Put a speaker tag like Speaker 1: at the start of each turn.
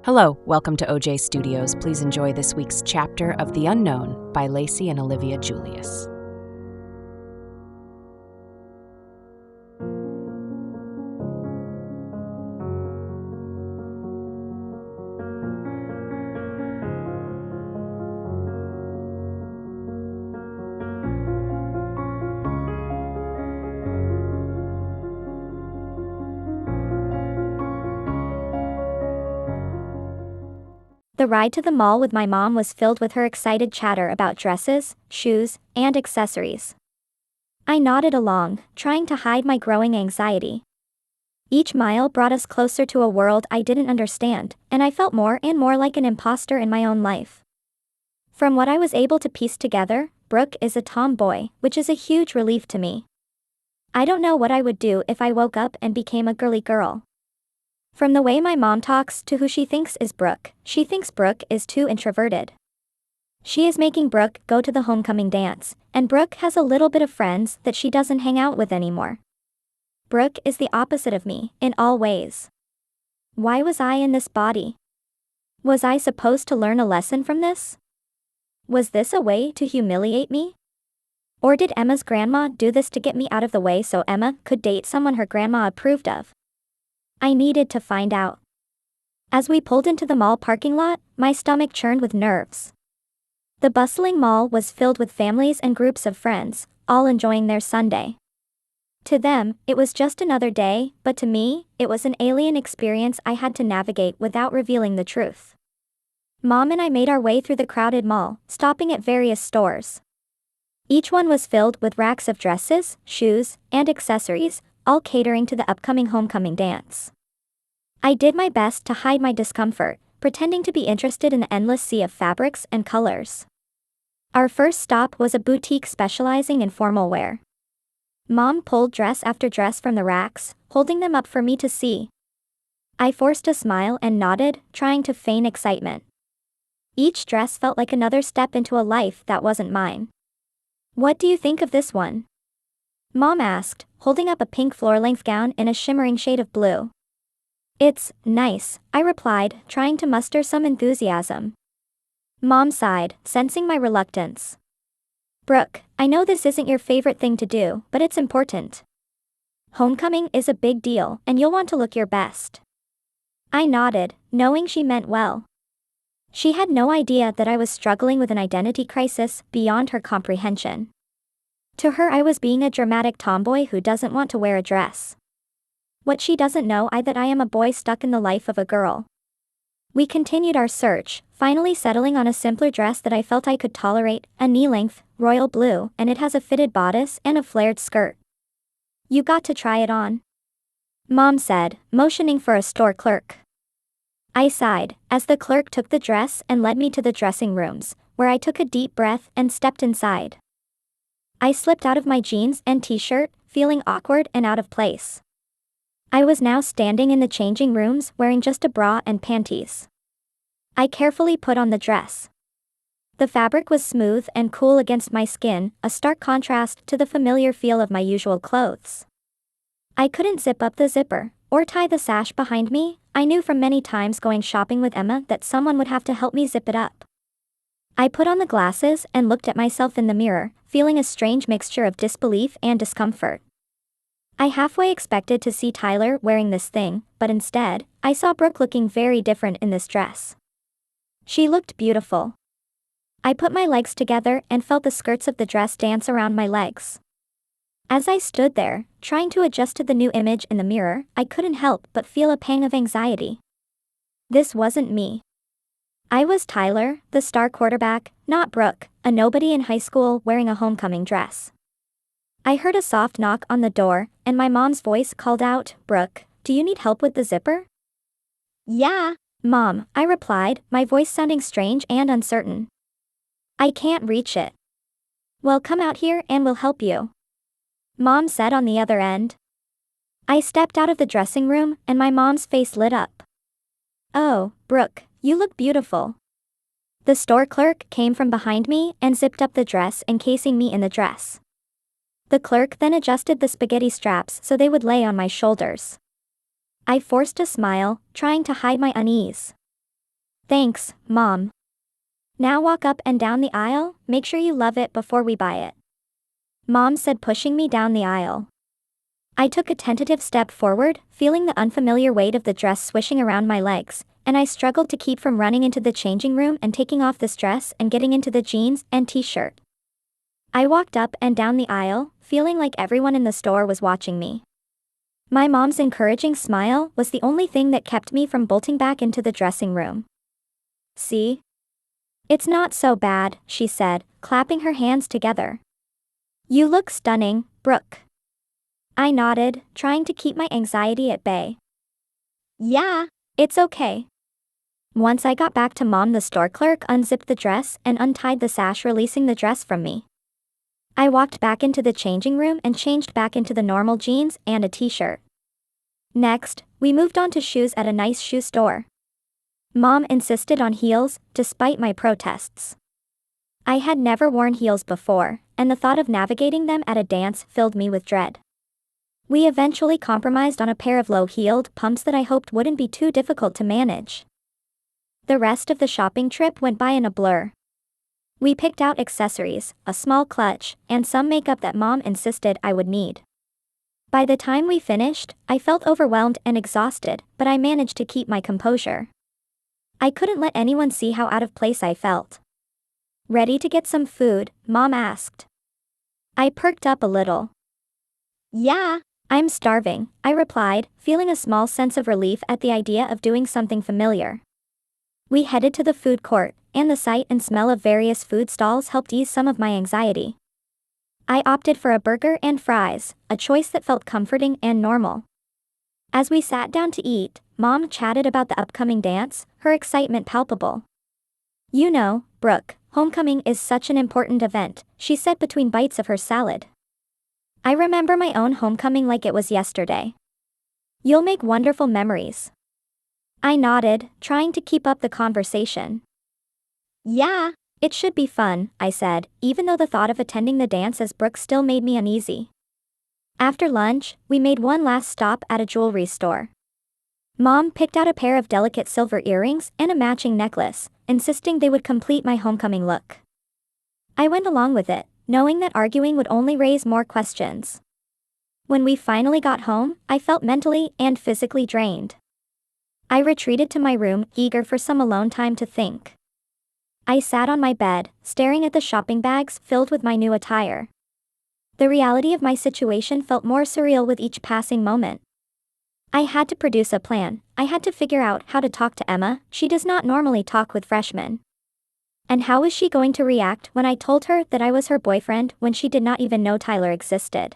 Speaker 1: Hello, welcome to OJ Studios. Please enjoy this week's chapter of The Unknown by Lacey and Olivia Julius.
Speaker 2: The ride to the mall with my mom was filled with her excited chatter about dresses, shoes, and accessories. I nodded along, trying to hide my growing anxiety. Each mile brought us closer to a world I didn't understand, and I felt more and more like an imposter in my own life. From what I was able to piece together, Brooke is a tomboy, which is a huge relief to me. I don't know what I would do if I woke up and became a girly girl. From the way my mom talks to who she thinks is Brooke, she thinks Brooke is too introverted. She is making Brooke go to the homecoming dance, and Brooke has a little bit of friends that she doesn't hang out with anymore. Brooke is the opposite of me, in all ways. Why was I in this body? Was I supposed to learn a lesson from this? Was this a way to humiliate me? Or did Emma's grandma do this to get me out of the way so Emma could date someone her grandma approved of? I needed to find out. As we pulled into the mall parking lot, my stomach churned with nerves. The bustling mall was filled with families and groups of friends, all enjoying their Sunday. To them, it was just another day, but to me, it was an alien experience I had to navigate without revealing the truth. Mom and I made our way through the crowded mall, stopping at various stores. Each one was filled with racks of dresses, shoes, and accessories, all catering to the upcoming homecoming dance. I did my best to hide my discomfort, pretending to be interested in the endless sea of fabrics and colors. Our first stop was a boutique specializing in formal wear. Mom pulled dress after dress from the racks, holding them up for me to see. I forced a smile and nodded, trying to feign excitement. Each dress felt like another step into a life that wasn't mine. "What do you think of this one?" Mom asked, holding up a pink floor-length gown in a shimmering shade of blue. "It's nice," I replied, trying to muster some enthusiasm. Mom sighed, sensing my reluctance. "Brooke, I know this isn't your favorite thing to do, but it's important. Homecoming is a big deal, and you'll want to look your best." I nodded, knowing she meant well. She had no idea that I was struggling with an identity crisis beyond her comprehension. To her, I was being a dramatic tomboy who doesn't want to wear a dress. What she doesn't know is that I am a boy stuck in the life of a girl. We continued our search, finally settling on a simpler dress that I felt I could tolerate, a knee-length, royal blue, and it has a fitted bodice and a flared skirt. "You got to try it on," Mom said, motioning for a store clerk. I sighed, as the clerk took the dress and led me to the dressing rooms, where I took a deep breath and stepped inside. I slipped out of my jeans and t-shirt, feeling awkward and out of place. I was now standing in the changing rooms wearing just a bra and panties. I carefully put on the dress. The fabric was smooth and cool against my skin, a stark contrast to the familiar feel of my usual clothes. I couldn't zip up the zipper, or tie the sash behind me. I knew from many times going shopping with Emma that someone would have to help me zip it up. I put on the glasses and looked at myself in the mirror, feeling a strange mixture of disbelief and discomfort. I halfway expected to see Tyler wearing this thing, but instead, I saw Brooke looking very different in this dress. She looked beautiful. I put my legs together and felt the skirts of the dress dance around my legs. As I stood there, trying to adjust to the new image in the mirror, I couldn't help but feel a pang of anxiety. This wasn't me. I was Tyler, the star quarterback, not Brooke, a nobody in high school wearing a homecoming dress. I heard a soft knock on the door, and my mom's voice called out, "Brooke, do you need help with the zipper?" "Yeah, Mom," I replied, my voice sounding strange and uncertain. "I can't reach it." "Well, come out here and we'll help you," Mom said on the other end. I stepped out of the dressing room, and my mom's face lit up. "Oh, Brooke, you look beautiful." The store clerk came from behind me and zipped up the dress, encasing me in the dress. The clerk then adjusted the spaghetti straps so they would lay on my shoulders. I forced a smile, trying to hide my unease. Thanks, Mom. Now walk up and down the aisle, make sure you love it before we buy it. Mom said, pushing me down the aisle. I took a tentative step forward, feeling the unfamiliar weight of the dress swishing around my legs, and I struggled to keep from running into the changing room and taking off this dress and getting into the jeans and t-shirt. I walked up and down the aisle, feeling like everyone in the store was watching me. My mom's encouraging smile was the only thing that kept me from bolting back into the dressing room. See? It's not so bad, she said, clapping her hands together. You look stunning, Brooke. I nodded, trying to keep my anxiety at bay. Yeah, it's okay. Once I got back to Mom, the store clerk unzipped the dress and untied the sash, releasing the dress from me. I walked back into the changing room and changed back into the normal jeans and a t-shirt. Next, we moved on to shoes at a nice shoe store. Mom insisted on heels, despite my protests. I had never worn heels before, and the thought of navigating them at a dance filled me with dread. We eventually compromised on a pair of low-heeled pumps that I hoped wouldn't be too difficult to manage. The rest of the shopping trip went by in a blur. We picked out accessories, a small clutch, and some makeup that Mom insisted I would need. By the time we finished, I felt overwhelmed and exhausted, but I managed to keep my composure. I couldn't let anyone see how out of place I felt. Ready to get some food? Mom asked. I perked up a little. Yeah, I'm starving, I replied, feeling a small sense of relief at the idea of doing something familiar. We headed to the food court, and the sight and smell of various food stalls helped ease some of my anxiety. I opted for a burger and fries, a choice that felt comforting and normal. As we sat down to eat, Mom chatted about the upcoming dance, her excitement palpable. You know, Brooke, homecoming is such an important event, she said between bites of her salad. I remember my own homecoming like it was yesterday. You'll make wonderful memories. I nodded, trying to keep up the conversation. Yeah, it should be fun, I said, even though the thought of attending the dance as Brooke still made me uneasy. After lunch, we made one last stop at a jewelry store. Mom picked out a pair of delicate silver earrings and a matching necklace, insisting they would complete my homecoming look. I went along with it, knowing that arguing would only raise more questions. When we finally got home, I felt mentally and physically drained. I retreated to my room, eager for some alone time to think. I sat on my bed, staring at the shopping bags filled with my new attire. The reality of my situation felt more surreal with each passing moment. I had to produce a plan. I had to figure out how to talk to Emma. She does not normally talk with freshmen. And how was she going to react when I told her that I was her boyfriend when she did not even know Tyler existed?